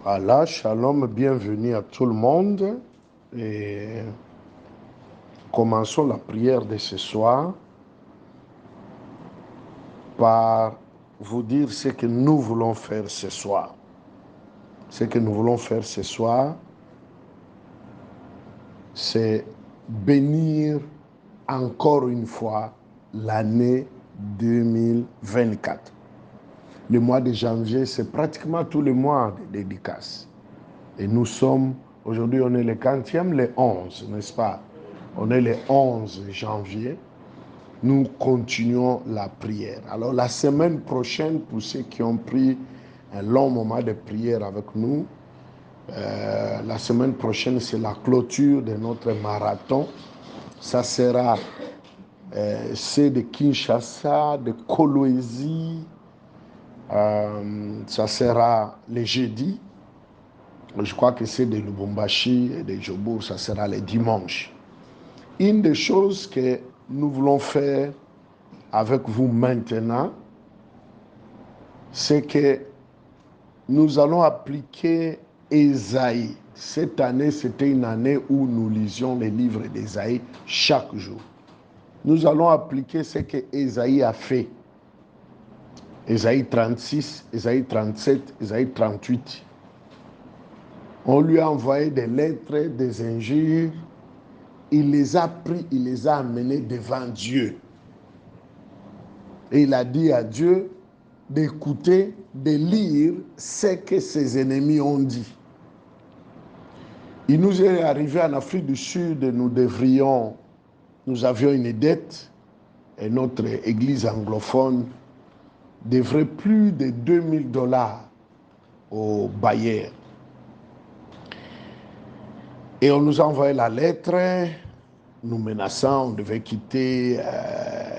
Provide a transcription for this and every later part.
Allah, shalom, bienvenue à tout le monde. Et commençons la prière de ce soir par vous dire ce que nous voulons faire ce soir. Ce que nous voulons faire ce soir, c'est bénir encore une fois l'année 2024. Le mois de janvier, c'est pratiquement tous les mois de dédicaces. Et nous sommes, aujourd'hui on est le 40e, le 11, n'est-ce pas? On est le 11 janvier. Nous continuons la prière. Alors la semaine prochaine, pour ceux qui ont pris un long moment de prière avec nous, la semaine prochaine, c'est la clôture de notre marathon. Ça sera c'est de Kinshasa, de Kolwezi. Ça sera le jeudi. Je crois que c'est de Lubumbashi et de Jobour, ça sera le dimanche. Une des choses que nous voulons faire avec vous maintenant, c'est que nous allons appliquer Ésaïe. Cette année, c'était une année où nous lisions les livres d'Ésaïe chaque jour. Nous allons appliquer ce que Ésaïe a fait. Ésaïe 36, Ésaïe 37, Ésaïe 38. On lui a envoyé des lettres, des injures. Il les a pris, il les a amenés devant Dieu. Et il a dit à Dieu d'écouter, de lire ce que ses ennemis ont dit. Il nous est arrivé en Afrique du Sud, nous avions une dette et notre église anglophone devrait plus de $2000 au bailleur. Et on nous a envoyé la lettre, nous menaçant, on devait quitter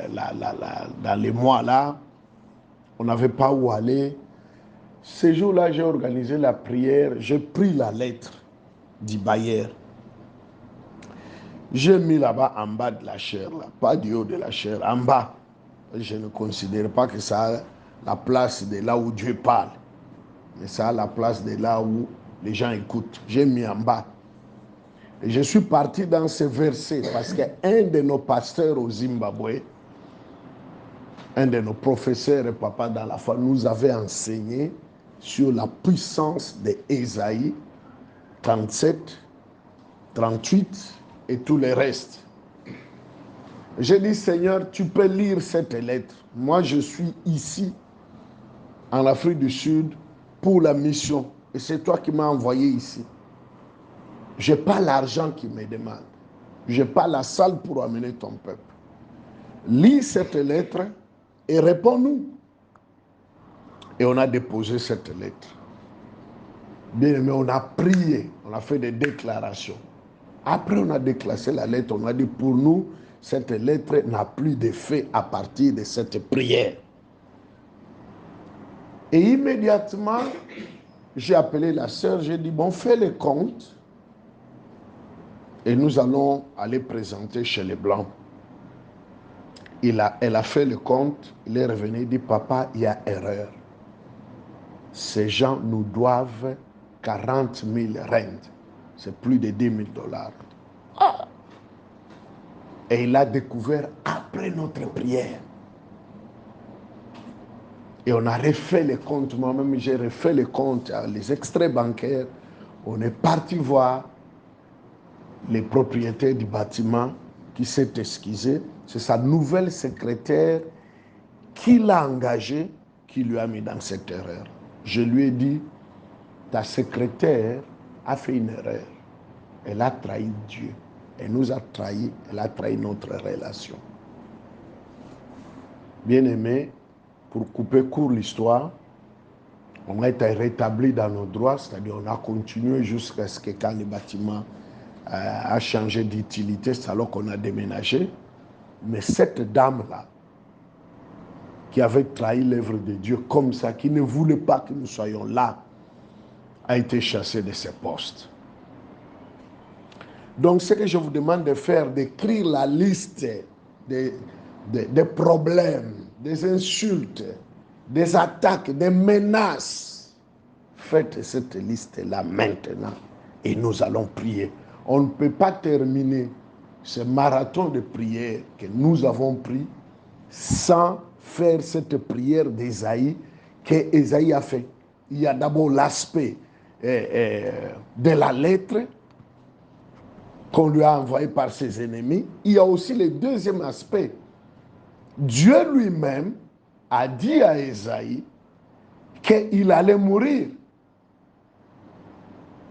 dans les mois là. On n'avait pas où aller. Ce jour-là, j'ai organisé la prière, j'ai pris la lettre du bailleur. J'ai mis là-bas en bas de la chair, là, pas du haut de la chair, en bas. Je ne considère pas que ça a la place de là où Dieu parle, mais ça a la place de là où les gens écoutent. J'ai mis en bas. Et je suis parti dans ce verset parce qu'un de nos pasteurs au Zimbabwe, un de nos professeurs et papa dans la foi, nous avait enseigné sur la puissance d'Ésaïe 37, 38 et tout le reste. J'ai dit, Seigneur, tu peux lire cette lettre. Moi, je suis ici, en Afrique du Sud, pour la mission. Et c'est toi qui m'as envoyé ici. Je n'ai pas l'argent qui me demande. Je n'ai pas la salle pour amener ton peuple. Lis cette lettre et réponds-nous. Et on a déposé cette lettre. Bien aimé, on a prié, on a fait des déclarations. Après, on a déclassé la lettre, on a dit pour nous, cette lettre n'a plus d'effet à partir de cette prière. Et immédiatement, j'ai appelé la sœur, j'ai dit, bon, fais le compte et nous allons aller présenter chez les Blancs. Elle a fait le compte, il est revenu, il dit, papa, il y a erreur. Ces gens nous doivent 40 000 rentes. C'est plus de $10 000. Et il a découvert après notre prière. Et on a refait les comptes, moi-même j'ai refait les comptes, les extraits bancaires. On est parti voir les propriétaires du bâtiment qui s'est excusé. C'est sa nouvelle secrétaire qui l'a engagé, qui lui a mis dans cette erreur. Je lui ai dit, ta secrétaire a fait une erreur. Elle a trahi Dieu. Elle nous a trahi, elle a trahi notre relation. Bien-aimé, pour couper court l'histoire, on a été rétabli dans nos droits, c'est-à-dire on a continué jusqu'à ce que quand le bâtiment a changé d'utilité, c'est alors qu'on a déménagé. Mais cette dame-là, qui avait trahi l'œuvre de Dieu comme ça, qui ne voulait pas que nous soyons là, a été chassée de ses postes. Donc ce que je vous demande de faire, d'écrire la liste des problèmes, des insultes, des attaques, des menaces Faites cette liste-là maintenant et nous allons prier. On ne peut pas terminer ce marathon de prière que nous avons pris sans faire cette prière d'Ésaïe qu'Ésaïe a fait. Il y a d'abord l'aspect de la lettre qu'on lui a envoyée par ses ennemis. Il y a aussi le deuxième aspect. Dieu lui-même a dit à Ésaïe qu'il allait mourir.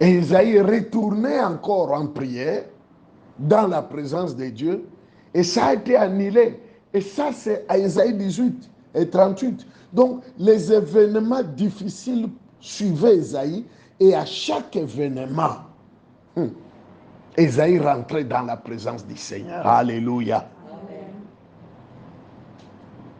Et Ésaïe retournait encore en prière dans la présence de Dieu et ça a été annulé. Et ça, c'est à Ésaïe 18 et 38. Donc, les événements difficiles suivaient Ésaïe et à chaque événement, Ésaïe rentrait dans la présence du Seigneur. Alléluia. Amen.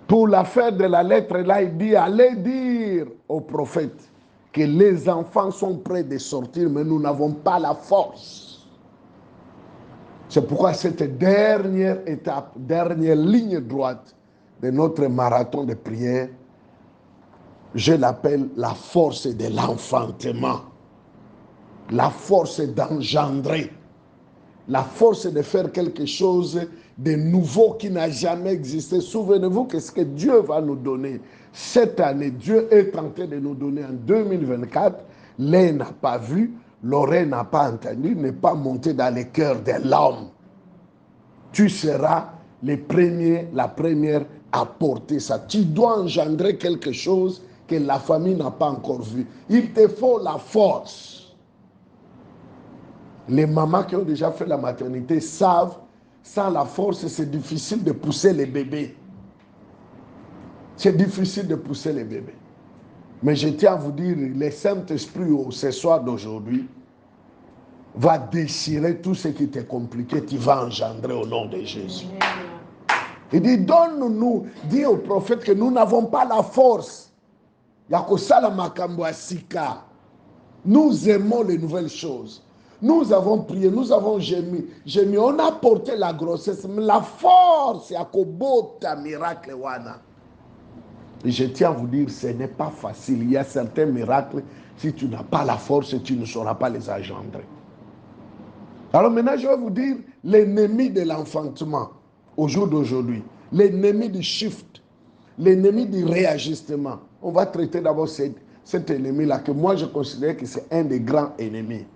Pour l'affaire de la lettre, là, il dit, allez dire aux prophètes que les enfants sont prêts de sortir, mais nous n'avons pas la force. C'est pourquoi cette dernière étape, dernière ligne droite de notre marathon de prière, je l'appelle la force de l'enfantement, la force d'engendrer, la force de faire quelque chose de nouveau qui n'a jamais existé. Souvenez-vous que ce que Dieu va nous donner cette année, Dieu est en train de nous donner en 2024, l'œil n'a pas vu, l'oreille n'a pas entendu, n'est pas monté dans le cœur de l'homme. Tu seras le premier, la première à porter ça. Tu dois engendrer quelque chose que la famille n'a pas encore vu. Il te faut la force. Les mamans qui ont déjà fait la maternité savent, sans la force, c'est difficile de pousser les bébés. C'est difficile de pousser les bébés. Mais je tiens à vous dire, le Saint-Esprit, ce soir d'aujourd'hui, va déchirer tout ce qui t'est compliqué, tu vas engendrer au nom de Jésus. Il dit, donne-nous, dis au prophète que nous n'avons pas la force. Nous aimons les nouvelles choses. Nous avons prié, nous avons gémi. On a porté la grossesse, mais la force, yakobota miracle wana. Et je tiens à vous dire, ce n'est pas facile. Il y a certains miracles, si tu n'as pas la force, tu ne sauras pas les engendrer. Alors maintenant, je vais vous dire l'ennemi de l'enfantement au jour d'aujourd'hui, l'ennemi du shift, l'ennemi du réajustement. On va traiter d'abord cet ennemi-là, que moi je considère que c'est un des grands ennemis,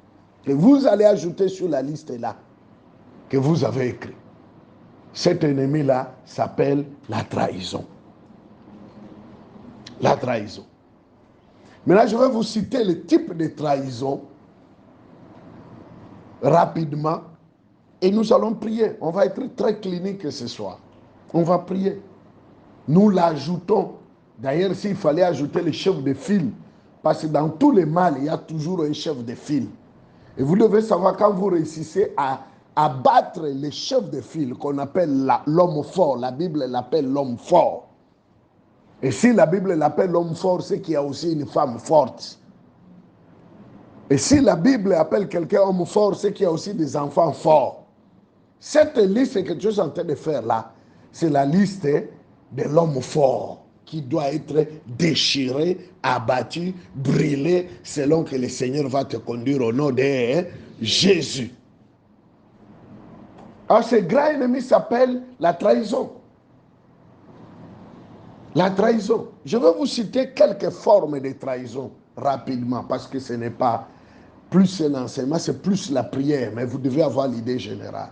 que vous allez ajouter sur la liste là, que vous avez écrit. Cet ennemi-là s'appelle la trahison. La trahison. Maintenant, je vais vous citer le type de trahison rapidement et nous allons prier. On va être très clinique ce soir. On va prier. Nous l'ajoutons. D'ailleurs, s'il fallait ajouter le chef de file, parce que dans tous les mal, il y a toujours un chef de file. Et vous devez savoir, quand vous réussissez à battre le chef de file, qu'on appelle l'homme fort, la Bible l'appelle l'homme fort. Et si la Bible l'appelle l'homme fort, c'est qu'il y a aussi une femme forte. Et si la Bible appelle quelqu'un homme fort, c'est qu'il y a aussi des enfants forts. Cette liste que Dieu est en train de faire là, c'est la liste de l'homme fort qui doit être déchiré, abattu, brûlé, selon que le Seigneur va te conduire au nom de Jésus. Alors ce grand ennemi s'appelle la trahison. La trahison. Je vais vous citer quelques formes de trahison rapidement, parce que ce n'est pas plus un enseignement, c'est plus la prière, mais vous devez avoir l'idée générale.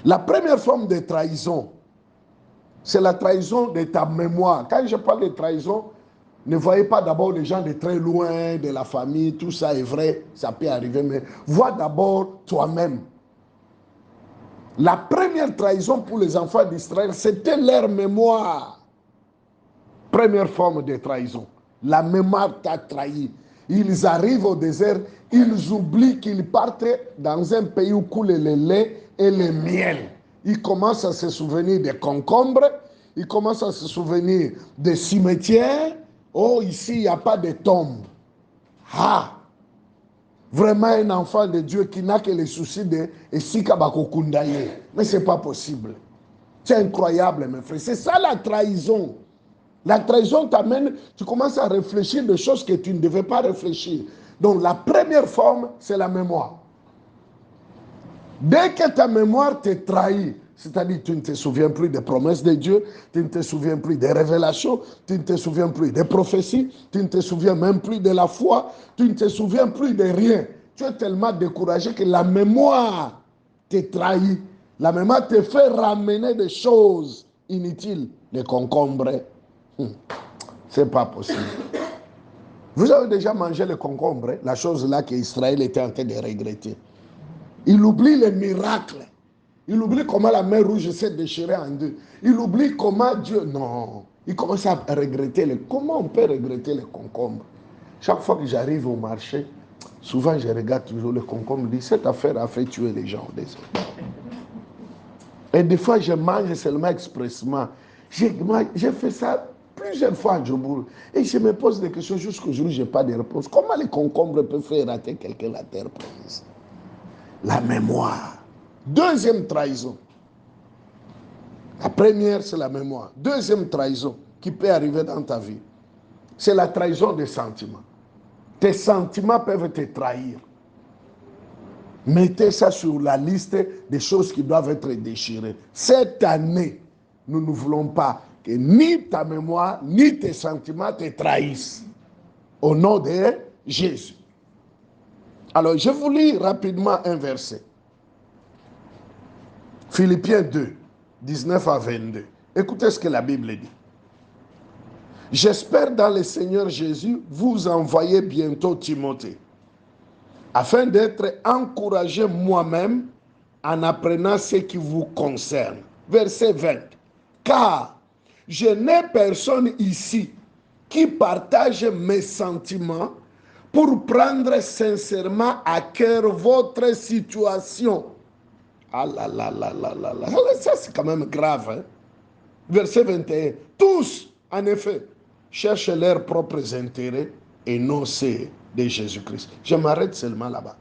La première forme de trahison, c'est la trahison de ta mémoire. Quand je parle de trahison, ne voyez pas d'abord les gens de très loin, de la famille, tout ça est vrai, ça peut arriver, mais vois d'abord toi-même. La première trahison pour les enfants d'Israël, c'était leur mémoire. Première forme de trahison. La mémoire t'a trahi. Ils arrivent au désert, ils oublient qu'ils partent dans un pays où coule le lait et le miel. Ils commencent à se souvenir des concombres, ils commencent à se souvenir des cimetières. Oh, ici, il n'y a pas de tombe. Ah! Vraiment un enfant de Dieu qui n'a que les soucis de mais ce n'est pas possible. C'est incroyable, mes frères. C'est ça la trahison. La trahison t'amène, tu commences à réfléchir des choses que tu ne devais pas réfléchir. Donc la première forme, c'est la mémoire. Dès que ta mémoire te trahit, c'est-à-dire tu ne te souviens plus des promesses de Dieu, tu ne te souviens plus des révélations, tu ne te souviens plus des prophéties, tu ne te souviens même plus de la foi, tu ne te souviens plus de rien. Tu es tellement découragé que la mémoire te trahit. La mémoire te fait ramener des choses inutiles. Les concombres, c'est pas possible. Vous avez déjà mangé les concombres, la chose là qu'Israël était en train de regretter. Il oublie les miracles. Il oublie comment la mer rouge s'est déchirée en deux. Il oublie comment Dieu... Non. Il commence à regretter. Comment on peut regretter les concombres? Chaque fois que j'arrive au marché, souvent je regarde toujours les concombres. Je dis, cette affaire a fait tuer les gens. Et des fois, je mange seulement expressement. J'ai fait ça plusieurs fois à Djoboul. Et je me pose des questions jusqu'au jour où je n'ai pas de réponse. Comment les concombres peuvent faire rater quelqu'un la terre promise? La mémoire. Deuxième trahison. La première, c'est la mémoire. Deuxième trahison qui peut arriver dans ta vie, c'est la trahison des sentiments. Tes sentiments peuvent te trahir. Mettez ça sur la liste des choses qui doivent être déchirées. Cette année, nous ne voulons pas que ni ta mémoire, ni tes sentiments te trahissent. Au nom de Jésus. Alors, je vous lis rapidement un verset. Philippiens 2, 19 à 22. Écoutez ce que la Bible dit. J'espère dans le Seigneur Jésus vous envoyer bientôt Timothée, afin d'être encouragé moi-même en apprenant ce qui vous concerne. Verset 20. Car je n'ai personne ici qui partage mes sentiments pour prendre sincèrement à cœur votre situation. Ah là là là là là là. Ça c'est quand même grave. Hein? Verset 21. Tous, en effet, cherchent leurs propres intérêts et non ceux de Jésus-Christ. Je m'arrête seulement là-bas.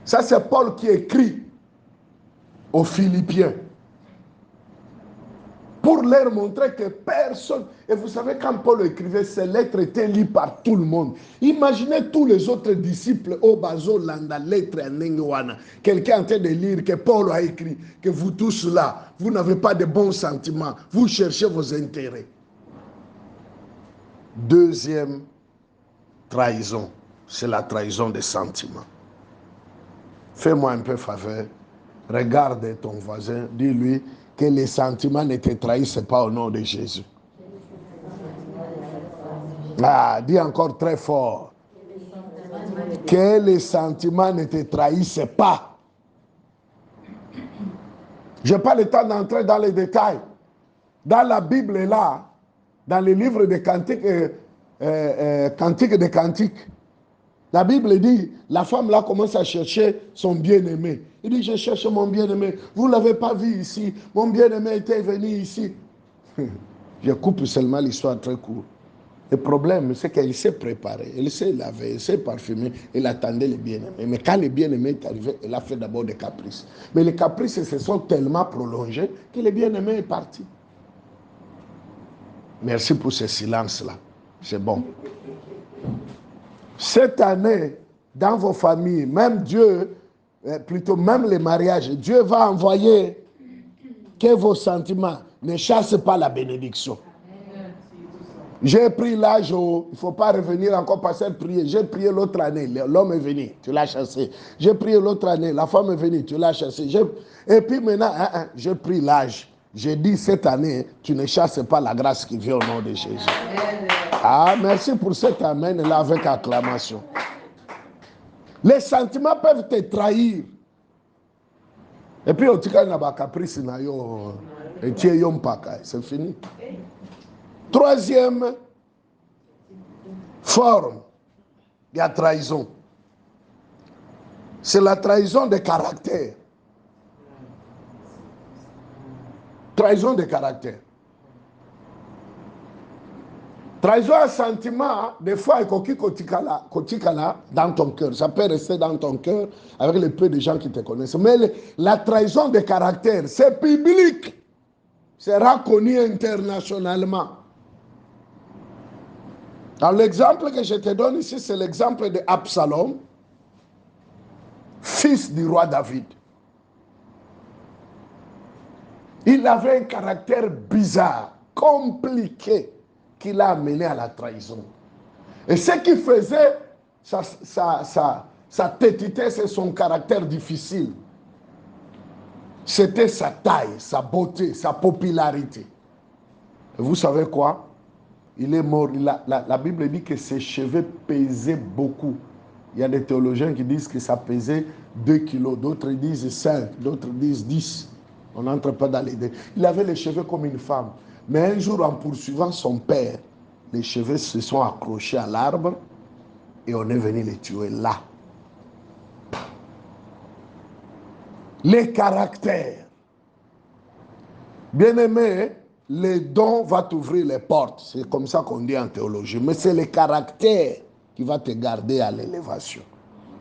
Ça c'est Paul qui écrit aux Philippiens pour leur montrer que personne... Et vous savez, quand Paul écrivait, ces lettres étaient lues par tout le monde. Imaginez tous les autres disciples au Bazo Landa, lettres à Nengoana. Quelqu'un en train de lire que Paul a écrit, que vous tous là, vous n'avez pas de bons sentiments, vous cherchez vos intérêts. Deuxième trahison, c'est la trahison des sentiments. Fais-moi un peu faveur, regarde ton voisin, dis-lui que les sentiments ne te trahissent pas au nom de Jésus. Ah, dis encore très fort. Que les sentiments ne te trahissent pas. Je n'ai pas le temps d'entrer dans les détails. Dans la Bible là, dans les livres de Cantiques, Cantiques des Cantiques, la Bible dit, la femme là commence à chercher son bien-aimé. Il dit, je cherche mon bien-aimé. Vous ne l'avez pas vu ici. Mon bien-aimé était venu ici. Je coupe seulement l'histoire très courte. Le problème, c'est qu'elle s'est préparée, elle s'est lavée, elle s'est parfumée, elle attendait le bien-aimé. Mais quand le bien-aimé est arrivé, elle a fait d'abord des caprices. Mais les caprices se sont tellement prolongés que le bien-aimé est parti. Merci pour ce silence-là. C'est bon. Cette année, dans vos familles, même Dieu, plutôt même les mariages, Dieu va envoyer que vos sentiments ne chassent pas la bénédiction. J'ai pris l'âge, il ne faut pas revenir encore passer à prier. J'ai prié l'autre année, l'homme est venu, tu l'as chassé. J'ai prié l'autre année, la femme est venue, tu l'as chassé. Et puis maintenant, j'ai pris l'âge. J'ai dit cette année, tu ne chasses pas la grâce qui vient au nom de Jésus. Ah, merci pour cet amen là avec acclamation. Les sentiments peuvent te trahir. Et puis, c'est fini. Troisième forme de la trahison, c'est la trahison de caractère. Trahison de caractère. Trahison à sentiment, des fois, dans ton cœur. Ça peut rester dans ton cœur avec le peu de gens qui te connaissent. Mais la trahison de caractère, c'est public. C'est reconnu internationalement. Alors l'exemple que je te donne ici, c'est l'exemple de Absalom, fils du roi David. Il avait un caractère bizarre, compliqué, qui l'a amené à la trahison. Et ce qui faisait sa tétitesse et son caractère difficile, c'était sa taille, sa beauté, sa popularité. Et vous savez quoi? Il est mort. La Bible dit que ses cheveux pesaient beaucoup. Il y a des théologiens qui disent que ça pesait 2 kilos, d'autres disent 5, d'autres disent 10. On n'entre pas dans l'idée. Il avait les cheveux comme une femme. Mais un jour, en poursuivant son père, les cheveux se sont accrochés à l'arbre et on est venu les tuer là. Les caractères. Bien-aimé, les dons vont t'ouvrir les portes. C'est comme ça qu'on dit en théologie. Mais c'est les caractères qui va te garder à l'élévation.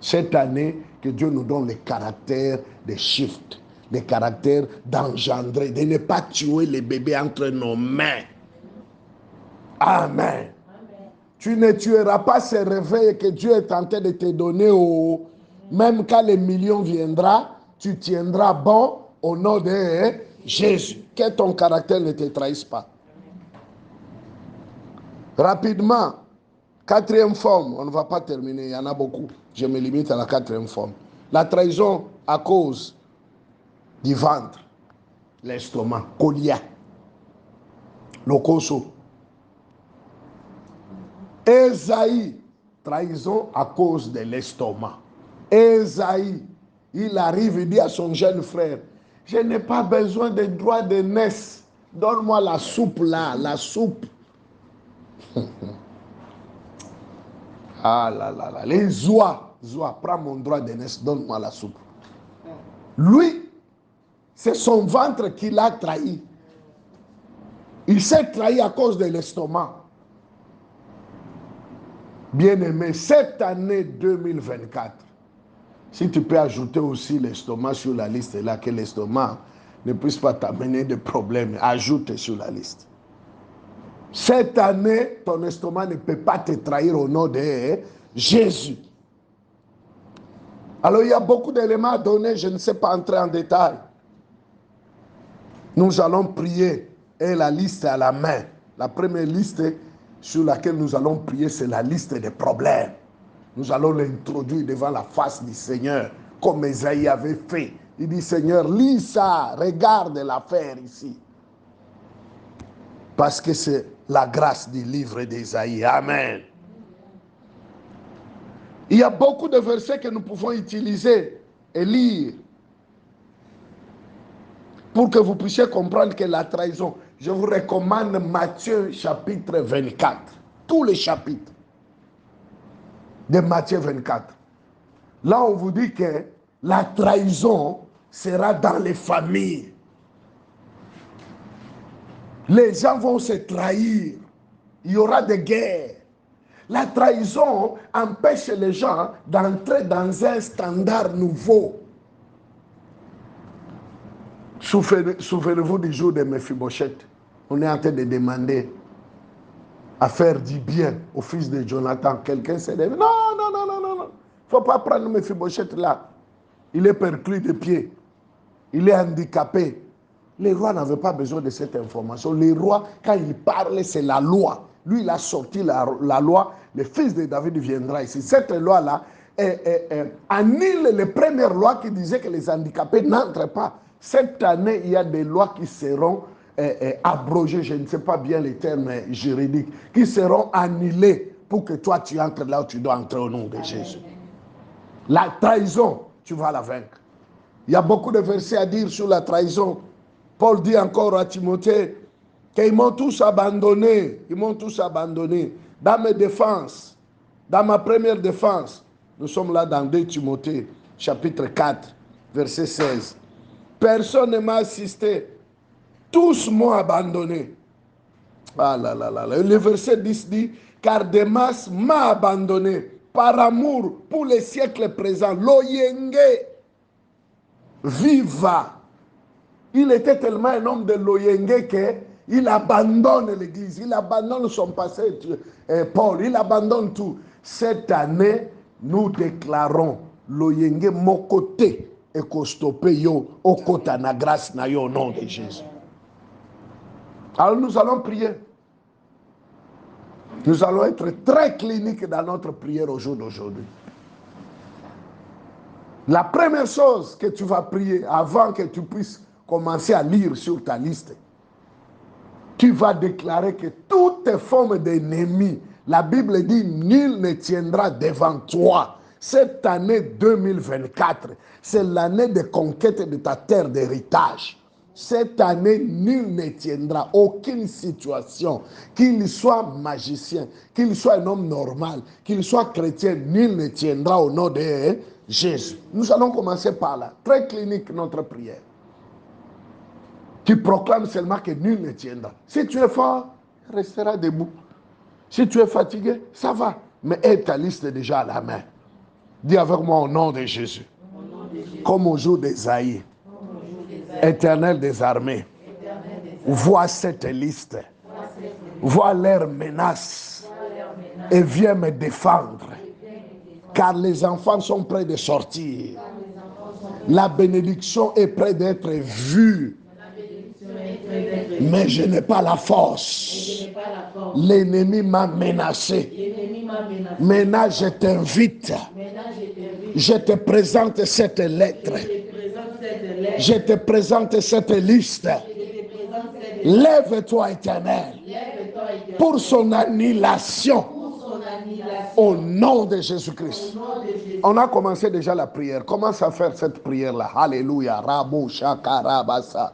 Cette année, que Dieu nous donne les caractères des shifts, les caractères d'engendrer, de ne pas tuer les bébés entre nos mains. Amen. Amen. Tu ne tueras pas ces réveils que Dieu est en train de te donner. Même quand les millions viendront, tu tiendras bon au nom de Jésus. Que ton caractère ne te trahisse pas. Rapidement, quatrième forme, on ne va pas terminer, il y en a beaucoup. Je me limite à la quatrième forme. La trahison à cause du ventre, l'estomac, colia, le coso. Ésaïe, trahison à cause de l'estomac. Ésaïe, il arrive et dit à son jeune frère, je n'ai pas besoin de droits de naissance. Donne-moi la soupe là, la soupe. Ah là là là, les oies, prends mon droit de naissance, donne-moi la soupe. Lui, c'est son ventre qui l'a trahi. Il s'est trahi à cause de l'estomac. Bien-aimé, cette année 2024, si tu peux ajouter aussi l'estomac sur la liste, là, que l'estomac ne puisse pas t'amener de problèmes, ajoute sur la liste. Cette année, ton estomac ne peut pas te trahir au nom de Jésus. Alors, il y a beaucoup d'éléments à donner, je ne sais pas entrer en détail. Nous allons prier et la liste est à la main. La première liste sur laquelle nous allons prier, c'est la liste des problèmes. Nous allons l'introduire devant la face du Seigneur, comme Esaïe avait fait. Il dit, Seigneur, lis ça, regarde l'affaire ici. Parce que c'est la grâce du livre d'Esaïe. Amen. Il y a beaucoup de versets que nous pouvons utiliser et lire pour que vous puissiez comprendre que la trahison, je vous recommande Matthieu chapitre 24, tous les chapitres de Matthieu 24. Là, on vous dit que la trahison sera dans les familles. Les gens vont se trahir. Il y aura des guerres. La trahison empêche les gens d'entrer dans un standard nouveau. Souvenez-vous du jour de Mephibosheth. On est en train de demander à faire du bien au fils de Jonathan. Quelqu'un s'est dit, non. Il ne faut pas prendre Mephibosheth là. Il est perclus de pied. Il est handicapé. Les rois n'avaient pas besoin de cette information. Les rois, quand ils parlent, c'est la loi. Lui, il a sorti la loi. Le fils de David viendra ici. Cette loi-là annule les premières lois qui disaient que les handicapés n'entrent pas. Cette année, il y a des lois qui seront abrogées, je ne sais pas bien les termes juridiques, qui seront annulées pour que toi, tu entres là où tu dois entrer au nom de Jésus. La trahison, tu vas la vaincre. Il y a beaucoup de versets à dire sur la trahison. Paul dit encore à Timothée qu'ils m'ont tous abandonné. Ils m'ont tous abandonné. Dans mes défenses, dans ma première défense, nous sommes là dans 2 Timothée, chapitre 4, verset 16. Personne ne m'a assisté. Tous m'ont abandonné. Ah là là là là. Le verset 10 dit, car Démas m'a abandonné par amour pour les siècles présents. Loyenge viva. Il était tellement un homme de Loyenge Il abandonne l'église, il abandonne son passé, Paul, il abandonne tout. Cette année, nous déclarons l'oyenge mokote et qu'on stoppe yo au kota na grâce na yo au nom de Jésus. Alors nous allons prier. Nous allons être très cliniques dans notre prière au jour d'aujourd'hui. La première chose que tu vas prier avant que tu puisses commencer à lire sur ta liste, tu vas déclarer que toutes tes formes d'ennemis, la Bible dit, nul ne tiendra devant toi. Cette année 2024, c'est l'année de conquête de ta terre d'héritage. Cette année, nul ne tiendra aucune situation, qu'il soit magicien, qu'il soit un homme normal, qu'il soit chrétien, nul ne tiendra au nom de Jésus. Nous allons commencer par là. Très clinique notre prière. Tu proclames seulement que nul ne tiendra. Si tu es fort, restera debout. Si tu es fatigué, ça va. Mais aie ta liste déjà à la main. Dis avec moi au nom de Jésus. Comme au jour d'Ésaïe. Éternel des armées. Vois cette liste. Vois leurs menaces. Et viens me défendre. Car les enfants sont prêts de sortir. La bénédiction est près d'être vue. Mais je n'ai pas la force. L'ennemi m'a menacé. Maintenant, je t'invite. Je te présente cette lettre. Je te présente cette liste. Lève-toi, Éternel, pour son annihilation. Au nom de Jésus-Christ. On a commencé déjà la prière. Commence à faire cette prière-là. Alléluia. Rabo shakarabasa.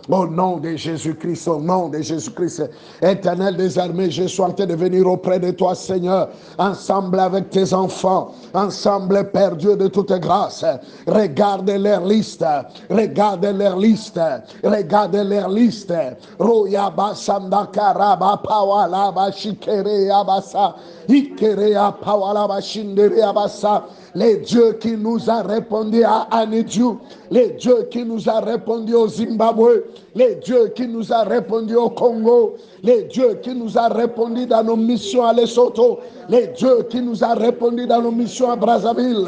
Au nom de Jésus-Christ, au nom de Jésus-Christ, Éternel des armées, je suis en train de venir auprès de toi, Seigneur, ensemble avec tes enfants, ensemble, Père Dieu de toute grâce. Regarde leur liste, regarde leur liste, regarde leur liste. Royaba sandakaraba pawalaba shikere abasa, ikere pawalaba shindere abasa. Les dieux qui nous a répondu à Anidiou, les dieux qui nous a répondu au Zimbabwe, les dieux qui nous a répondu au Congo, les dieux qui nous a répondu dans nos missions à Lesotho, les dieux qui nous a répondu dans nos missions à Brazzaville,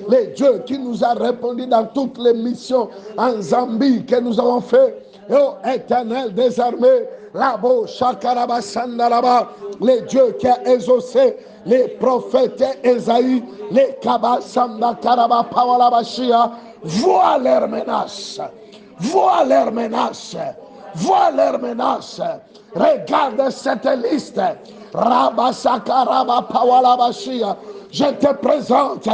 les dieux qui nous a répondu dans toutes les missions en Zambie que nous avons fait. Oh Éternel des armées, Labo Shakaraba Sandalaba, les dieux qui a exaucé les prophètes Esaïe, les Kabasamba Karaba Pawalabashia, vois leurs menaces, vois leurs menaces, vois leurs menaces. Regarde cette liste. Rabasakaraba Pawalabashia. Je te présente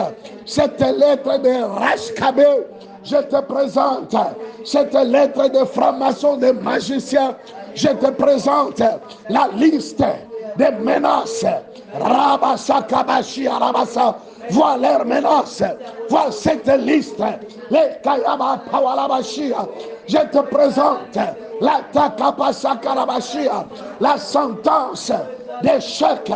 cette lettre de Rashkabé. Je te présente cette lettre de francs-maçons, de magiciens. Je te présente la liste des menaces. Rabasakabashi Arabasa. Vois leurs menaces. Vois cette liste. Les Kayaba Pawalabashia. Je te présente la Takapasakarabashia. La sentence d'échec,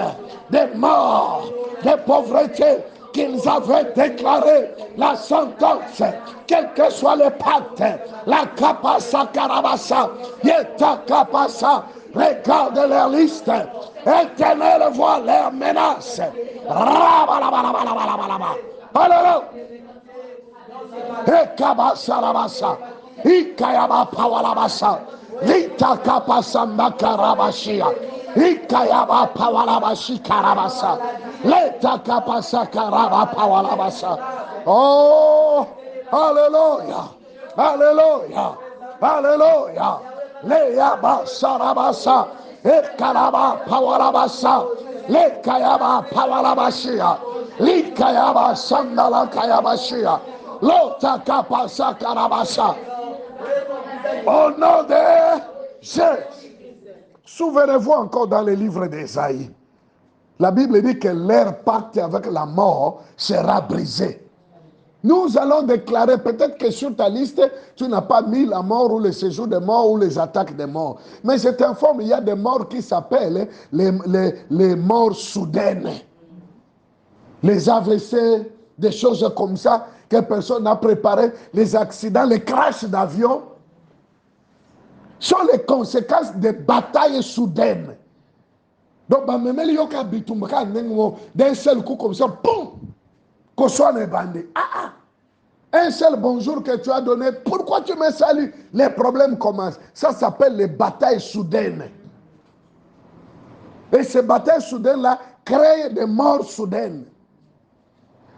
de mort, de pauvreté qu'ils avaient déclaré, la sentence, quel que soit le pacte, la kapasa karabasa, yeta kapasa, regarde leur liste, Éternel voit leurs menaces. Alléluia. Ekabasa rabasa, ikayaba pawalabasa, lita kapasa makarabashia. Ikayaba pawalabashi karabasa. Leta kapasa karaba pawalabasa. Oh, hallelujah, hallelujah, hallelujah. Leyaba sarabasa. Ekaraba pawalabasa. Lekayaba pawalabashia. Likayaba sandala kayabashia. Lota kapasa karabasa. Au nom de Jésus. Souvenez-vous encore dans le livre d'Ésaïe. La Bible dit que leur pacte avec la mort sera brisé. Nous allons déclarer, peut-être que sur ta liste, tu n'as pas mis la mort ou le séjour des morts ou les attaques des morts. Mais je t'informe, il y a des morts qui s'appellent les morts soudaines. Les AVC, des choses comme ça que personne n'a préparé, les accidents, les crashs d'avion. sont les conséquences des batailles soudaines. Donc, d'un seul coup comme ça, boum, qu'on soit les bandits. Un seul bonjour que tu as donné, pourquoi tu me salues? Les problèmes commencent. Ça s'appelle les batailles soudaines. Et ces batailles soudaines-là créent des morts soudaines.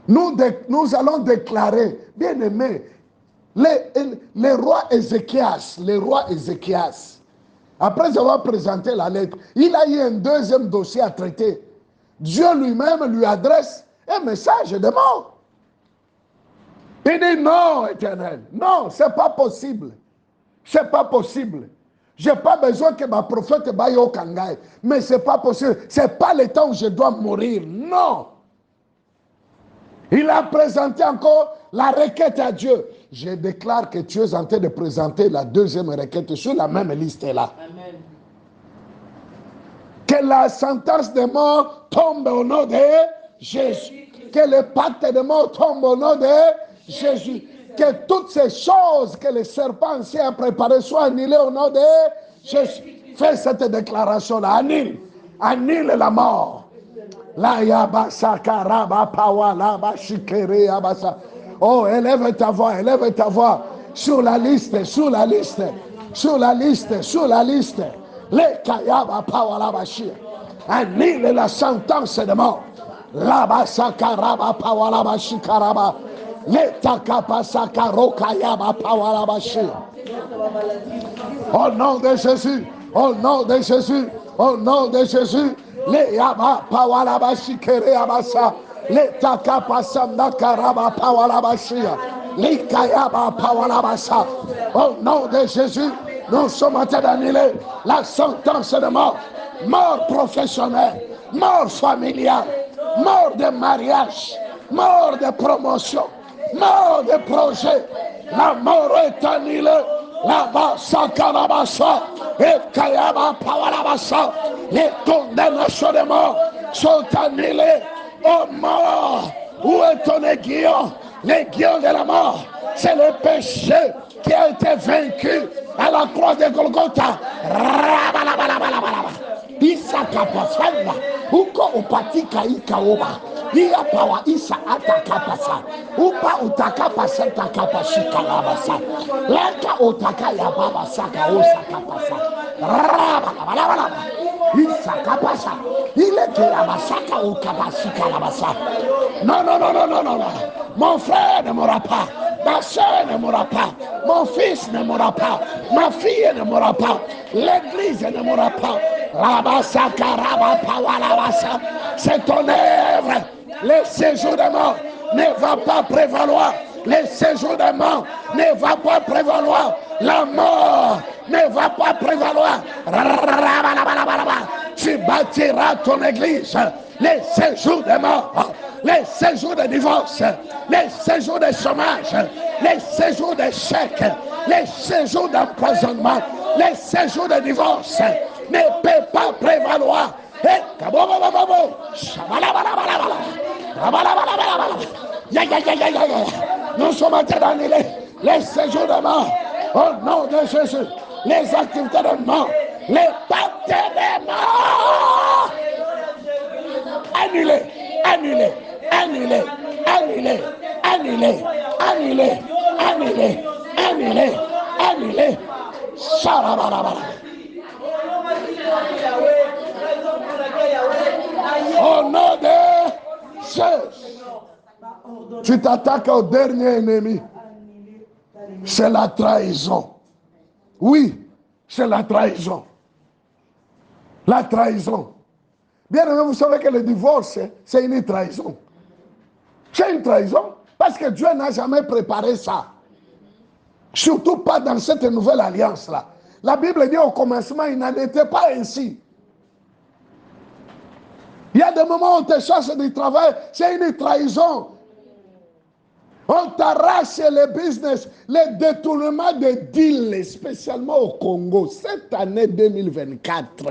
Nous allons déclarer, bien aimé, les rois Ézéchias, après avoir présenté la lettre, il a eu un deuxième dossier à traiter. Dieu lui-même lui adresse un message de mort. Il dit non, Éternel, non, c'est pas possible. C'est pas possible. J'ai pas besoin que ma prophète baille au Kangaï, mais c'est pas possible. C'est pas le temps où je dois mourir. Non. Il a présenté encore la requête à Dieu. Je déclare que tu es en train de présenter la deuxième requête sur la même liste là. Amen. Que la sentence de mort tombe au nom de Jésus. Que le pacte de mort tombe au nom de Jésus. Que toutes ces choses que le serpent ancien a préparées soient annulées au nom de Jésus. Fais cette déclaration-là. Annule la mort. La yabasa karaba pawa laba shikere yabasa. Oh, élève ta voix sur la liste. Les kayaba pawa laba shia. Annule la sentence de mort. Laba sakaraba pawa laba shikaraba. Les takapasa karoka yaba pawa laba shia. Au nom de Jésus, au nom de Jésus, au nom de Jésus. Les yaba pawalaba shikere yabasa. Les takapasa nakaraba pawalaba shia. Les kayaba pawalabasa. Au nom de Jésus, nous sommes en train d'annuler la sentence de mort. Mort professionnelle, mort familiale, mort de mariage, mort de promotion, mort de projet. La mort est annulée. Là-bas, Sakarabasa, et Kayaba Pawalabasa, les condamnations de mort sont annulées. Oh mort, où est ton aiguillon? L'aiguillon de la mort, c'est le péché qui a été vaincu à la croix de Golgotha. Isakapasanda, uko upatika ikaoba. Ia pawa isa atakapasa. Upa utakapasa takapashika labasa. Leka utakaya baba saka usakapasa. Rabalabala. Isakapasa. Ileke abasaka ukapashika labasa. Non. Mon frère ne mourra pas. Ma soeur ne mourra pas. Mon fils ne mourra pas. Ma fille ne mourra pas. L'église ne mourra pas. C'est ton œuvre. Le séjour de mort ne va pas prévaloir. Le séjour de mort ne va pas prévaloir. La mort ne va pas prévaloir. Tu bâtiras ton église. Les séjours de mort, les séjours de divorce, les séjours de chômage, les séjours d'échec, les séjours d'empoisonnement, les séjours de divorce ne peut pas prévaloir. Nous sommes en train d'annuler les séjours de mort au nom de Jésus, les activités de mort, les pactes de mort. Annulé. Au nom de Jésus. Tu t'attaques au dernier ennemi. C'est la trahison. Oui, c'est la trahison. La trahison. Bien aimé, vous savez que le divorce, c'est une trahison. C'est une trahison parce que Dieu n'a jamais préparé ça. Surtout pas dans cette nouvelle alliance-là. La Bible dit au commencement, il n'en était pas ainsi. Il y a des moments où on te cherche du travail, c'est une trahison. On t'arrache le business, le détournement de deals, spécialement au Congo. Cette année 2024,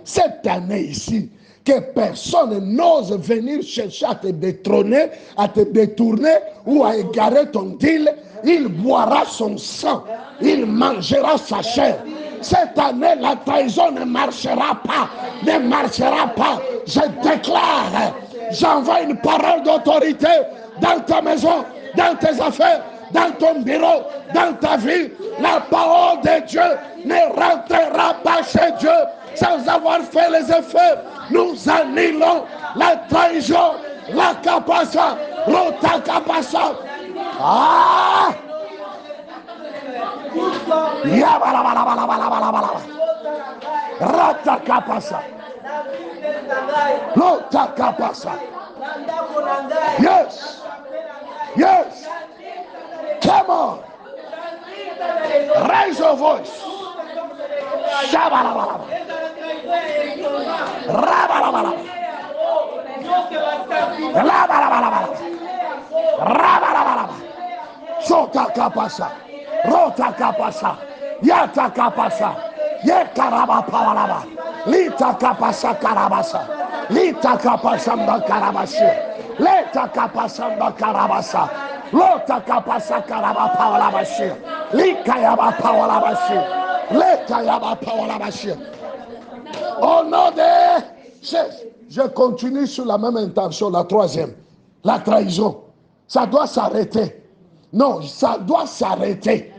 cette année ici, que personne n'ose venir chercher à te détrôner, à te détourner ou à égarer ton deal. Il boira son sang, il mangera sa chair. Cette année, la trahison ne marchera pas. Ne marchera pas. Je déclare, j'envoie une parole d'autorité dans ta maison, dans tes affaires, dans ton bureau, dans ta vie. La parole de Dieu ne rentrera pas chez Dieu sans avoir fait les effets. Nous annulons la trahison, la capacité, l'autre capacité. Ah! Rata capasa. L'autre capasa. Yes. Yes. Come on. Raise your voice. Shabalabalaba. Rabalabalaba. Rabalabalaba. Rabalabalaba. Sota kapasa. Rota kapasa. Yata kapasa. Yekaraba pawalaba. Lita kapasa karabasa. Lita kapasa mba karabasa. Leta kapasa mba karabasa. Lota kapasa karaba pawalabasi. Lika yaba pawalabasi. Leta yaba pawalabasi. Au nom de Jésus. Je continue sur la même intention, la troisième. La trahison. Ça doit s'arrêter. Non, ça doit s'arrêter.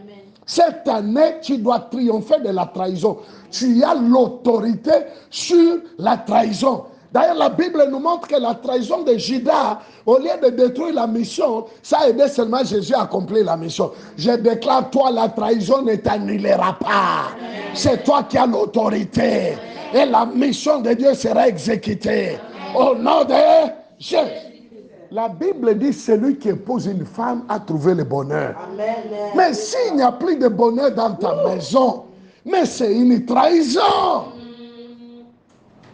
Cette année, tu dois triompher de la trahison. Tu as l'autorité sur la trahison. D'ailleurs, la Bible nous montre que la trahison de Judas, au lieu de détruire la mission, ça a aidé seulement Jésus à accomplir la mission. Je déclare, toi, la trahison ne t'annulera pas. C'est toi qui as l'autorité. Et la mission de Dieu sera exécutée. Au nom de Jésus. La Bible dit celui qui épouse une femme a trouvé le bonheur. Amen. Mais s'il n'y a plus de bonheur dans ta maison, mais c'est une trahison.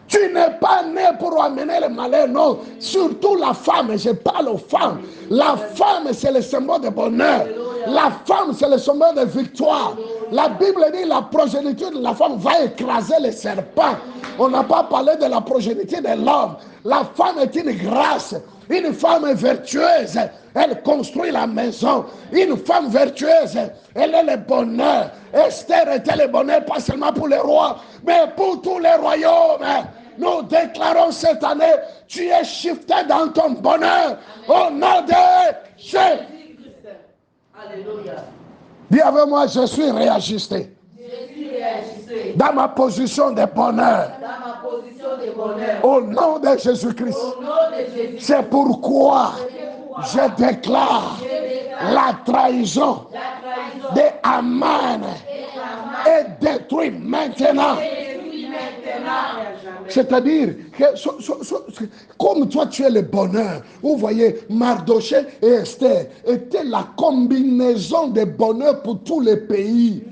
Tu n'es pas né pour amener le malheur, non. Surtout la femme, je parle aux femmes. La femme, c'est le symbole de bonheur. La femme, c'est le symbole de victoire. La Bible dit la progéniture de la femme va écraser les serpents. On n'a pas parlé de la progéniture de l'homme. La femme est une grâce. Une femme vertueuse, elle construit la maison. Une femme vertueuse, elle est le bonheur. Esther était le bonheur, pas seulement pour les rois, mais pour tous les royaumes. Nous déclarons cette année, tu es shifté dans ton bonheur. Au nom de Jésus. Alléluia. Dis avec moi, je suis réajusté. Dans ma position de bonheur. Au nom de Jésus-Christ. C'est pourquoi je déclare la trahison de Aman est détruite maintenant. C'est-à-dire que comme toi tu es le bonheur, vous voyez, Mardoché et Esther étaient la combinaison de bonheur pour tous les pays.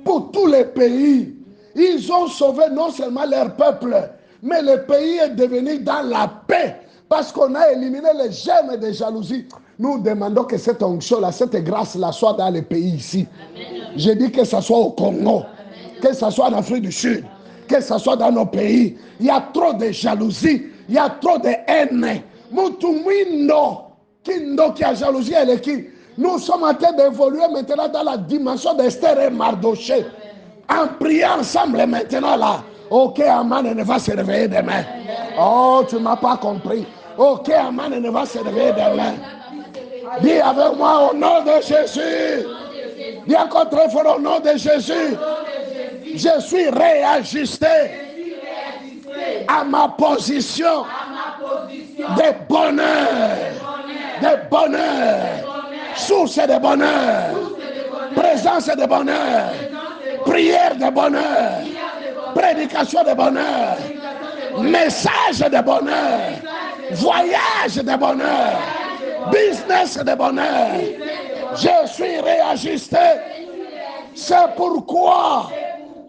Pour tous les pays. Ils ont sauvé non seulement leur peuple, mais le pays est devenu dans la paix. Parce qu'on a éliminé les germes de jalousie. Nous demandons que cette onction-là, cette grâce-là soit dans les pays ici. Amen. Je dis que ce soit au Congo, amen, que ce soit en Afrique du Sud, que ce soit dans nos pays. Il y a trop de jalousie, il y a trop de haine. Mutumwindo, Kindo qui a jalousie, elle est qui? Nous sommes en train d'évoluer maintenant dans la dimension d'Esther et Mardoché. En priant ensemble maintenant là. Ok, Aman ne va se réveiller demain. Oh, tu ne m'as pas compris. Ok, Aman ne va se réveiller demain. Dis avec moi au nom de Jésus. Dis encore très fort au nom de Jésus. Je suis réajusté à ma position de bonheur. De bonheur. Source de bonheur. Présence de bonheur. Prière de bonheur. Prédication de bonheur. Message de bonheur. Voyage de bonheur. Business de bonheur. Je suis réajusté. C'est pourquoi,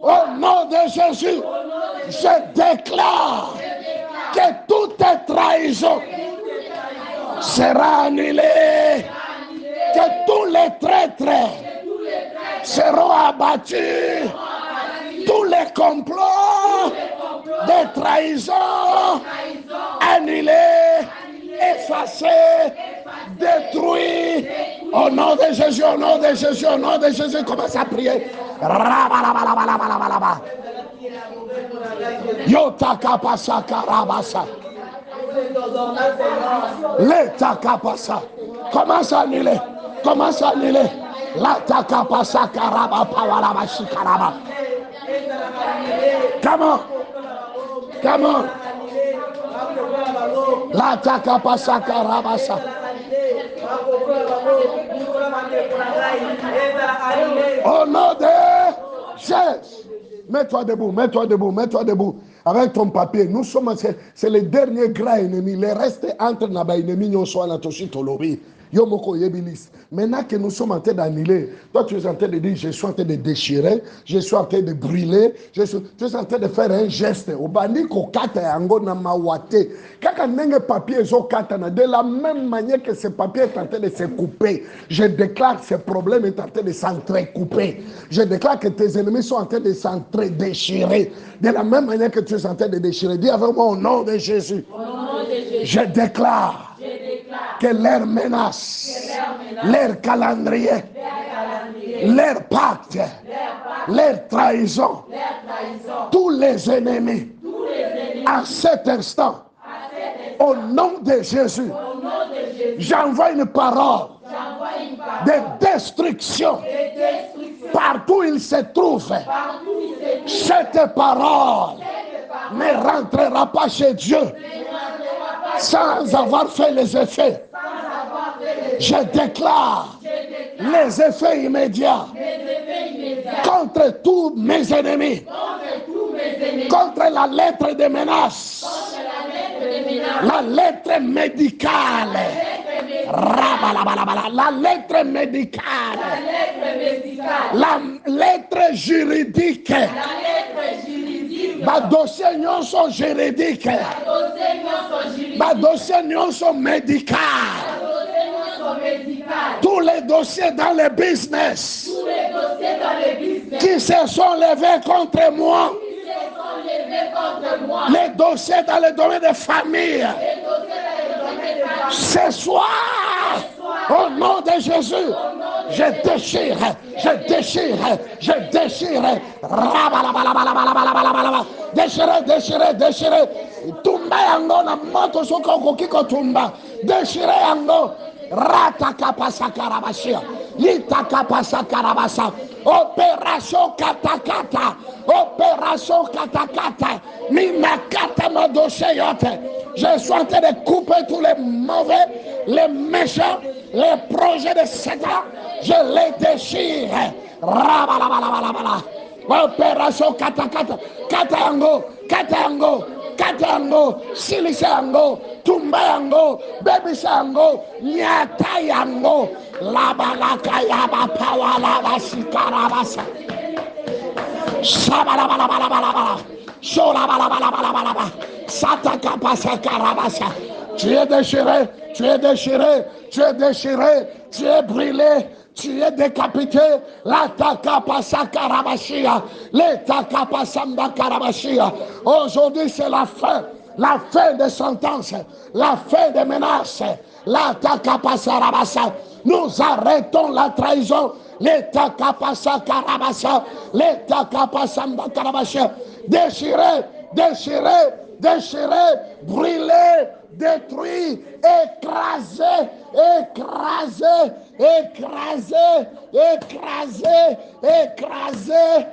au nom de Jésus, je déclare que toute trahison sera annulée. Que tous les traîtres seront abattus. Tous les complots de trahison annulés, effacés, détruits. Au nom de Jésus, au nom de Jésus, au nom de Jésus, commence à prier. Rabalabalabalabalaba. Yotakapasaka rabasa. Letakapasa. Commence à annuler. Commence à annuler. Latakapasaka rabapawalaba shikaraba. Come on. Come on. Latakapasaka rabasa. Au nom de Jésus. Mets-toi debout, mets-toi debout, mets-toi debout. Avec ton papier, nous sommes, c'est le dernier grand ennemi. Le reste entre naba ennemi, nous sommes en toshi tolobi. Yomoko yebilis. Maintenant que nous sommes en train d'annuler, toi tu es en train de dire, je suis en train de déchirer, je suis en train de brûler, tu es en train de faire un geste. Obandi ko kata yango na mawate. Kaka nenge papier zo kata na de la même manière que ce papier est en train de se couper. Je déclare que ce problème est en train de s'entrecouper. Je déclare que tes ennemis sont en train de s'entre-déchirer. De la même manière que tu es en train de déchirer. Dis avec moi au nom de Jésus. Au nom de Jésus. Je déclare que leur menace, leur calendrier, leur pacte, leur trahison, tous les ennemis, à cet instant, au nom de Jésus, j'envoie une parole de destruction partout où il se trouve. Cette parole ne rentrera pas chez Dieu sans avoir fait les effets. Je déclare les effets immédiats contre tous mes ennemis, contre la lettre de menace, la lettre médicale, la lettre médicale, la lettre juridique, ma dossier nyonso juridique, ma dossier nyonso médical, tous les dossiers dans le business qui se sont levés contre moi, les dossiers dans le domaine de famille, ce soir, au nom de Jésus, je déchire, je déchire, je déchire, déchire, déchire, déchire, tumba yango na moto soka okokiko tumba, déchire yango, rata kapasa karabashia, lita kapasa karabasa, opération katakata, opération katakata, minakata ma dossier yote. Je suis en train de couper tous les mauvais, les méchants, les projets de Satan. Je les déchire. Opération katakata, katayango, katayango, katayango, silisango, tumbayango, bebisango, nyatayango, labalaka yaba pawala basikarabasa. Shabalabalabalabala. Sholabalabalabala. Satakapasakarabasa. Tu es déchiré, tu es déchiré, tu es déchiré, tu es brûlé, tu es décapité. La takapasakarabashia, les takapasambakarabashia. Aujourd'hui c'est la fin des sentences, la fin des menaces. La takapasarabasa. Nous arrêtons la trahison. L'état kapasa karabasa, l'état kapasa mbakarabasha, déchiré, déchiré, déchiré, brûlé, détruit, écrasé, écrasé, écrasé, écrasé, écrasé,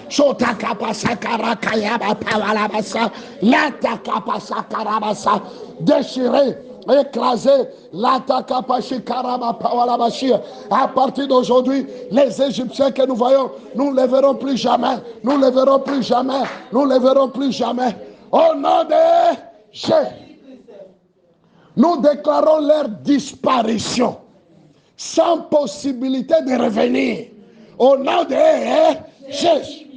Shota kapasa karakayaba pawalabasa, l'état kapasa karabasa, déchiré, écrasé, à partir d'aujourd'hui, les Égyptiens que nous voyons, nous ne les verrons plus jamais, nous ne les verrons plus jamais, nous ne les verrons plus jamais. Au nom de Jésus, nous déclarons leur disparition sans possibilité de revenir. Au nom de Jésus,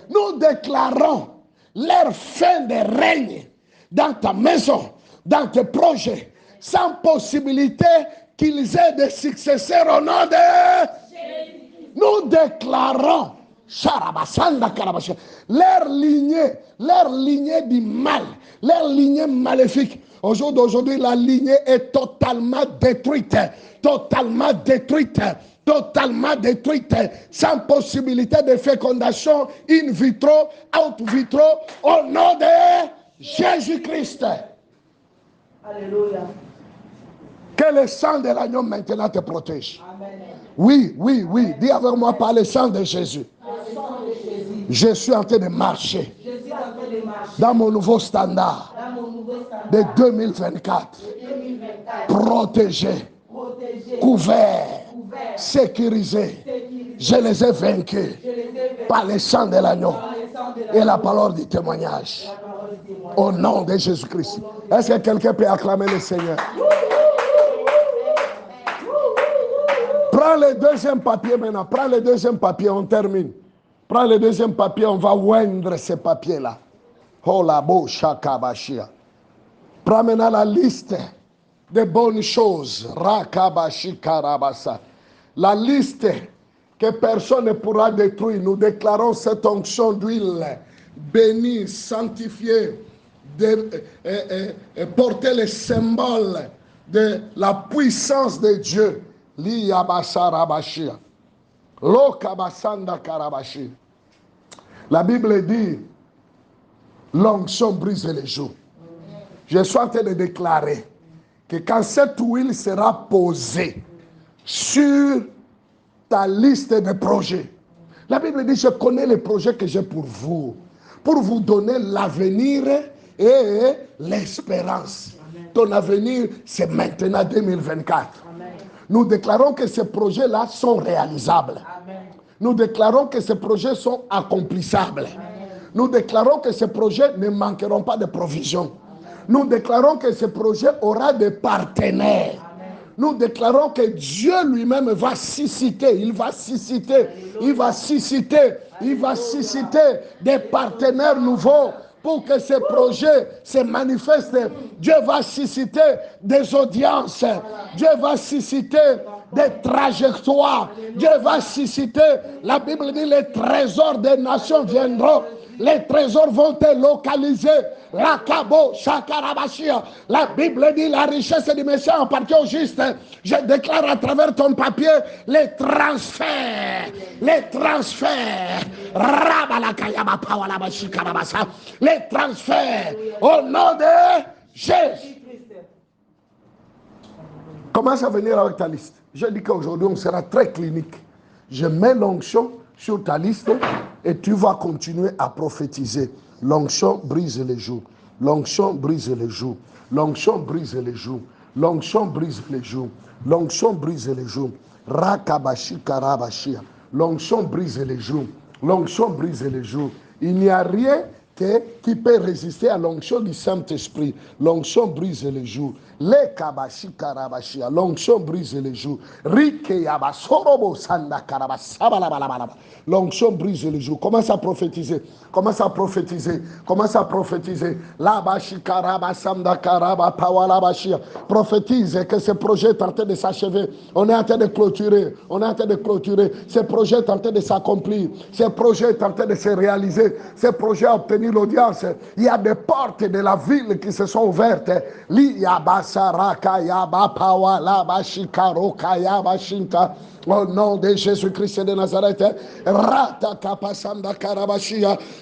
nous déclarons leur fin de règne dans ta maison, dans tes projets, sans possibilité qu'ils aient des successeurs au nom de Jésus. Nous déclarons leur lignée du mal, leur lignée maléfique. Aujourd'hui, la lignée est totalement détruite, totalement détruite, totalement détruite, sans possibilité de fécondation in vitro, out vitro, au nom de Jésus-Christ. Alléluia. Que le sang de l'agneau maintenant te protège. Amen. Oui, oui, oui. Dis avec moi par le sang de Jésus. Je suis en train de marcher dans mon nouveau standard de 2024. Protégé, couvert, sécurisé. Je les ai vaincus par le sang de l'agneau et la parole du témoignage. Au nom de Jésus-Christ. Est-ce que quelqu'un peut acclamer le Seigneur? Prends le deuxième papier maintenant. Prends le deuxième papier, on termine. Prends le deuxième papier, on va oindre ce papier-là. Oh la bouche, kabashia. Prends maintenant la liste des bonnes choses. Rakabashi karabasa. La liste que personne ne pourra détruire. Nous déclarons cette onction d'huile bénie, sanctifiée, porter le symbole de la puissance de Dieu. La Bible dit, l'onction brise les joues. Je suis en train de déclarer que quand cette huile sera posée sur ta liste de projets, la Bible dit, je connais les projets que j'ai pour vous donner l'avenir et l'espérance. Ton avenir, c'est maintenant 2024. Amen. Nous déclarons que ces projets-là sont réalisables. Amen. Nous déclarons que ces projets sont accomplissables. Amen. Nous déclarons que ces projets ne manqueront pas de provision. Nous déclarons que ce projet aura des partenaires. Amen. Nous déclarons que Dieu lui-même va susciter, il va susciter des partenaires nouveaux pour que ce projet se manifeste. Dieu va susciter des audiences. Dieu va susciter des trajectoires. Dieu va susciter, la Bible dit, les trésors des nations viendront. Les trésors vont être localisés. La Kabo, Shakarabashia. La Bible dit la richesse du Messie appartient au juste. Je déclare à travers ton papier les transferts. Les transferts. Les transferts. Au nom de Jésus. Commence à venir avec ta liste. Je dis qu'aujourd'hui on sera très clinique. Je mets l'onction sur ta liste et tu vas continuer à prophétiser. L'onction brise les joues. L'onction brise les joues. L'onction brise les joues. L'onction brise les joues. L'onction brise les joues. Rakabashi karabashia. L'onction brise les joues. L'onction brise les joues. Il n'y a rien qui peut résister à l'onction du Saint-Esprit. L'onction brise les joues. Les kabashi karabashia. L'onction brise les joues. Rike yabasorobo sanda karabasabalabalaba. L'onction brise les joues. Commence à prophétiser. Commence à prophétiser. Commence à prophétiser. Labashi karabasamda karabapawalabashia. Prophétise que ce projet est en train de s'achever. On est en train de clôturer. On est en train de clôturer. Ce projet est en train de s'accomplir. Ce projet est en train de se réaliser. Ce projet a obtenu l'audience. Il y a des portes de la ville qui se sont ouvertes. Au nom de Jésus-Christ de Nazareth,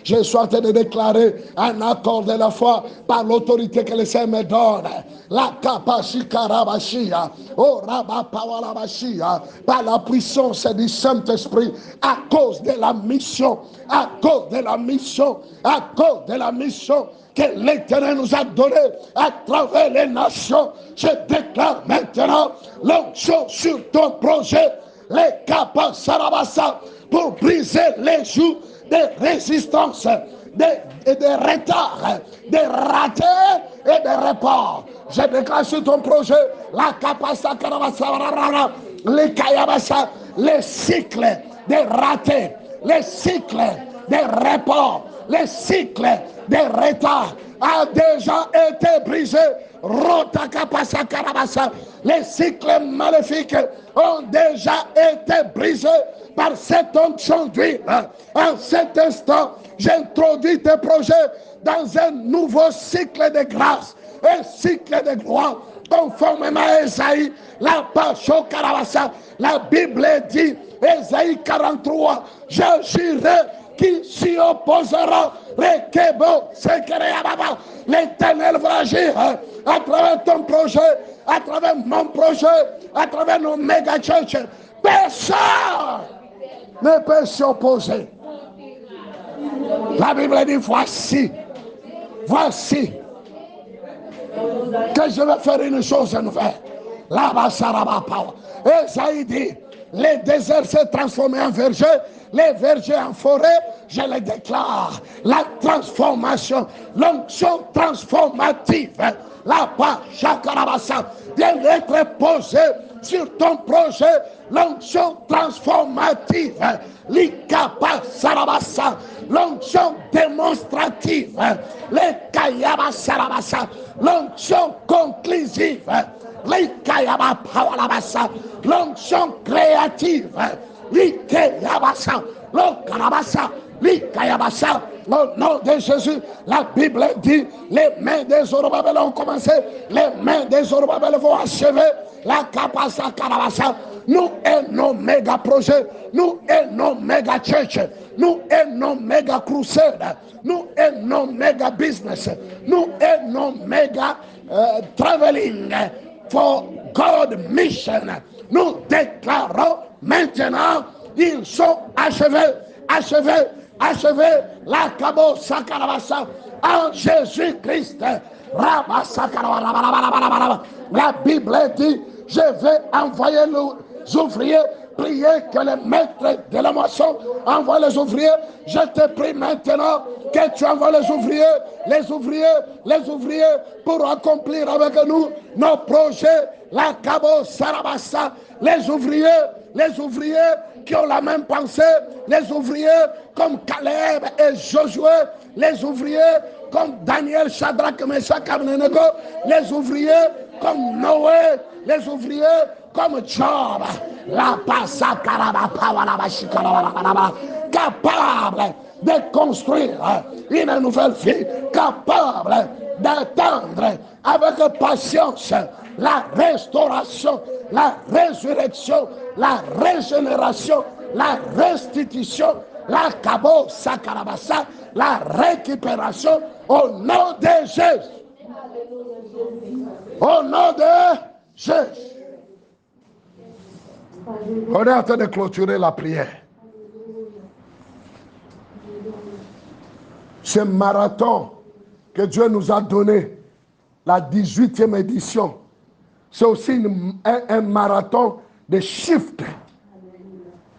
je suis en train de déclarer un accord de la foi par l'autorité que le Seigneur me donne. La Kapashikarabashia, oh Rabapawalabashia, par la puissance du Saint-Esprit, à cause de la mission, à cause de la mission, à cause de la mission que l'Éternel nous a donné à travers les nations. Je déclare maintenant l'onction sur ton projet, les Kapasarabasa, pour briser les joues des résistances, des retards, des ratés et des reports. Je déclare sur ton projet la Kapasarabasa, les Kayabasa, les cycles des ratés, les cycles des reports, les cycles des retards a déjà été brisé Les cycles maléfiques ont déjà été brisés par cette onction d'huile. En cet instant, j'introduis tes projets dans un nouveau cycle de grâce, un cycle de gloire, conformément à Esaïe, la Bible dit, Esaïe 43, je jurerai qui s'y opposera, l'Éternel va agir à travers ton projet, à travers mon projet, à travers nos méga churches. Personne ne peut s'y opposer. La Bible dit, voici que je vais faire une chose nouvelle. Esaïe dit, les déserts se transforment en vergers, les vergers en forêt. Je les déclare, la transformation, l'onction transformative, la Shakarabasa vient d'être posée sur ton projet, l'onction transformative, l'Ikapa Sarabasa, l'onction démonstrative, les Kayaba Sarabasa, l'onction conclusive, les Kayaba Pawalabasa, l'onction créative, les Kayabasa, l'Okarabasa, les Kayabasa. Au nom de Jésus, la Bible dit, les mains des Zorobabel ont commencé, les mains des Zorobabel vont achever la Kapasa Karabasa. Nous et nos méga projets, nous et nos méga church, nous et nos méga crusades, nous et nos méga business, nous et nos méga traveling for God mission. Nous déclarons maintenant, ils sont achevés, la Kabo Sakarabasa en Jésus-Christ. La Bible dit, je vais envoyer les ouvriers, prier que le maître de la moisson envoie les ouvriers. Je te prie maintenant que tu envoies les ouvriers pour accomplir avec nous nos projets. La Kabo Sarabasa, les ouvriers qui ont la même pensée, les ouvriers comme Caleb et Josué, les ouvriers comme Daniel, Shadrach, Meshach, Abednego, les ouvriers comme Noé, les ouvriers comme Job, la capable de construire une nouvelle vie, capable d'attendre avec patience la restauration, la résurrection, la régénération, la restitution, la Kabo Sakarabasa, la récupération au nom de Jésus. Au nom de Jésus. On est en train de clôturer la prière. Ce marathon que Dieu nous a donné, la 18e édition, c'est aussi un marathon de shift,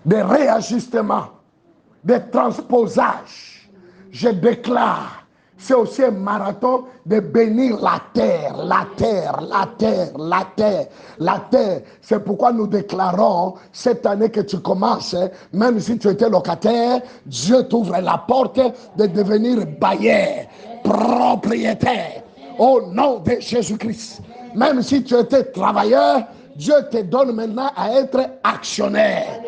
de réajustement, de transposage. Je déclare, c'est aussi un marathon de bénir la terre. C'est pourquoi nous déclarons cette année que tu commences, même si tu étais locataire, Dieu t'ouvre la porte de devenir bailleur, propriétaire, au nom de Jésus-Christ. Même si tu étais travailleur, Dieu te donne maintenant à être actionnaire.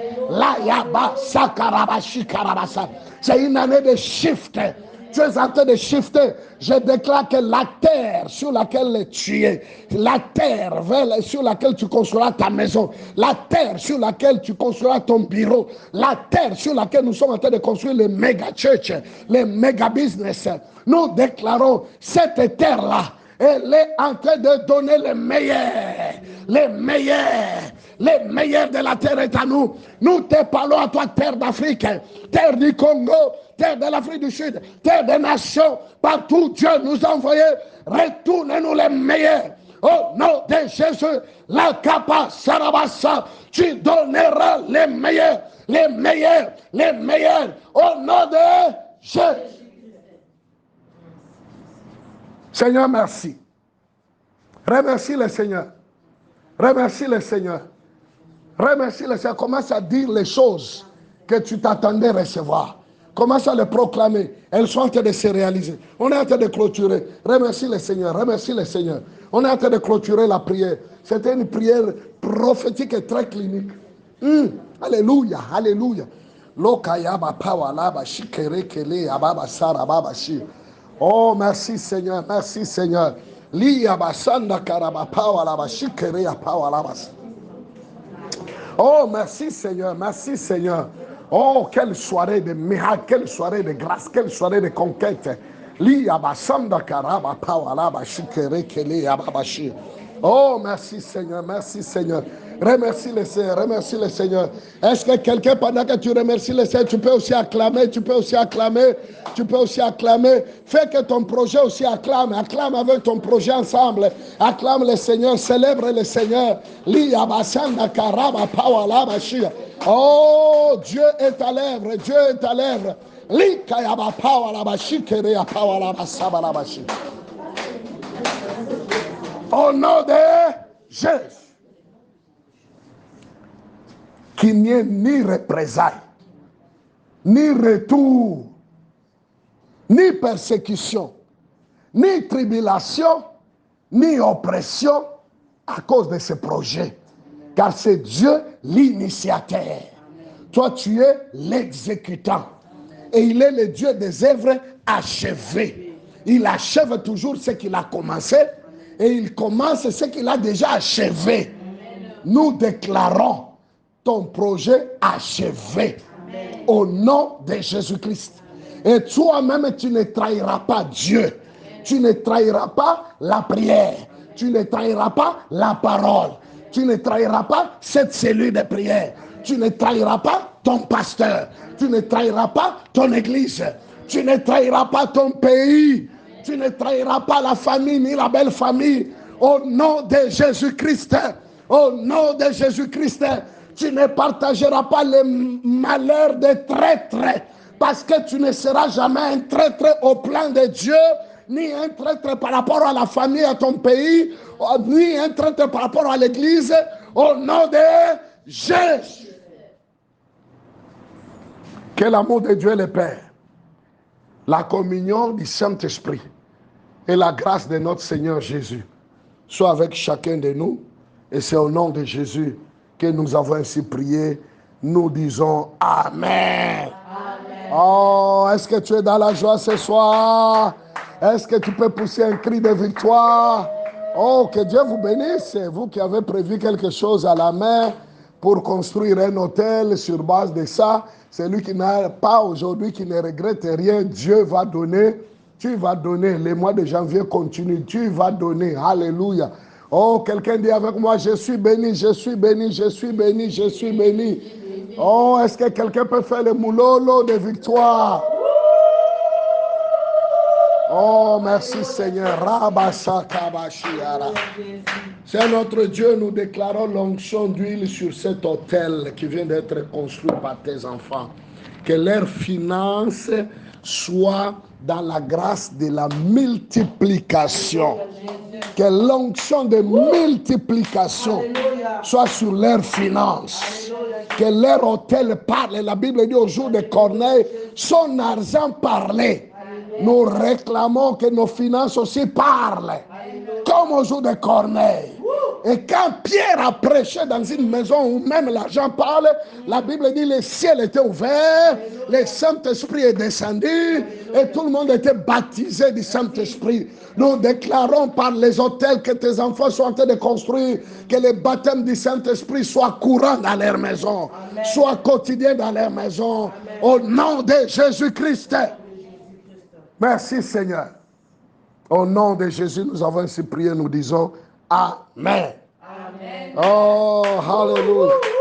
C'est une année de shift. Tu es en train de shifter. Je déclare que la terre sur laquelle tu es, la terre sur laquelle tu construiras ta maison, la terre sur laquelle tu construiras ton bureau, la terre sur laquelle nous sommes en train de construire les méga church, les méga business, nous déclarons cette terre-là, elle est en train de donner les meilleurs de la terre est à nous. Nous te parlons à toi, terre d'Afrique, terre du Congo, terre de l'Afrique du Sud, terre des nations, partout Dieu nous a envoyés, retourne-nous les meilleurs. Au nom de Jésus, la Kapa Sarabasa, tu donneras les meilleurs, au nom de Jésus. Seigneur, merci. Remercie le Seigneur. Remercie le Seigneur. Remercie le Seigneur. Commence à dire les choses que tu t'attendais recevoir. Commence à les proclamer. Elles sont en train de se réaliser. On est en train de clôturer. Remercie le Seigneur. Remercie le Seigneur. On est en train de clôturer la prière. C'était une prière prophétique et très clinique. Alléluia, alléluia. Oh, merci Seigneur, merci Seigneur. Oh, merci Seigneur, merci Seigneur. Oh, quelle soirée de miracles, quelle soirée de grâce, quelle soirée de conquête. Oh, merci Seigneur, merci Seigneur. Remercie le Seigneur, remercie le Seigneur. Est-ce que quelqu'un, pendant que tu remercies le Seigneur, tu peux aussi acclamer, tu peux aussi acclamer, tu peux aussi acclamer. Fais que ton projet aussi acclame, acclame avec ton projet ensemble. Acclame le Seigneur, célèbre le Seigneur. Oh, Dieu est à l'œuvre, Dieu est à l'œuvre. Au nom de Jésus. Qu'il n'y ait ni représailles, ni retour, ni persécution, ni tribulation, ni oppression à cause de ce projet. Car c'est Dieu l'initiateur. Toi, tu es l'exécutant. Et il est le Dieu des œuvres achevées. Il achève toujours ce qu'il a commencé. Et il commence ce qu'il a déjà achevé. Nous déclarons ton projet achevé. Amen. Au nom de Jésus-Christ. Et toi-même, tu ne trahiras pas Dieu. Amen. Tu ne trahiras pas la prière. Tu ne trahiras pas la parole. Tu ne trahiras pas cette cellule de prière. Tu ne trahiras pas ton pasteur. Tu ne trahiras pas ton église. Tu ne trahiras pas ton pays. Tu ne trahiras pas la famille ni la belle famille. Au nom de Jésus-Christ. Au nom de Jésus-Christ. Tu ne partageras pas les malheurs des traîtres, parce que tu ne seras jamais un traître au plan de Dieu, ni un traître par rapport à la famille, à ton pays, ni un traître par rapport à l'église, au nom de Jésus. Que l'amour de Dieu le Père, la communion du Saint-Esprit et la grâce de notre Seigneur Jésus soit avec chacun de nous, et c'est au nom de Jésus que nous avons ainsi prié. Nous disons Amen. Amen. Oh, est-ce que tu es dans la joie ce soir? Est-ce que tu peux pousser un cri de victoire? Oh, que Dieu vous bénisse. Vous qui avez prévu quelque chose à la main pour construire un hôtel sur base de ça, celui qui n'a pas aujourd'hui, qui ne regrette rien, Dieu va donner. Tu vas donner. Les mois de janvier continuent. Tu vas donner. Alléluia. Oh, quelqu'un dit avec moi, je suis béni, je suis béni, je suis béni, je suis béni. Oh, est-ce que quelqu'un peut faire le moulolo de victoire? Oh, merci Seigneur. C'est notre Dieu, nous déclarons l'onction d'huile sur cet hôtel qui vient d'être construit par tes enfants. Que leurs finances soient dans la grâce de la multiplication. Que l'onction de multiplication soit sur leurs finances. Que leur hôtel parle. La Bible dit au jour de Corneille, son argent parlait. Nous réclamons que nos finances aussi parlent. Comme au jour de Corneille. Et quand Pierre a prêché dans une maison où même l'argent parle, la Bible dit le ciel était ouvert, le Saint-Esprit est descendu et tout le monde était baptisé du Saint-Esprit. Nous déclarons par les hôtels que tes enfants sont en train de construire, que le baptême du Saint-Esprit soit courant dans leur maison, soit quotidien dans leur maison. Amen. Au nom de Jésus-Christ. Merci Seigneur. Au nom de Jésus, nous avons ainsi prié, nous disons Amen. Amen. Oh, hallelujah.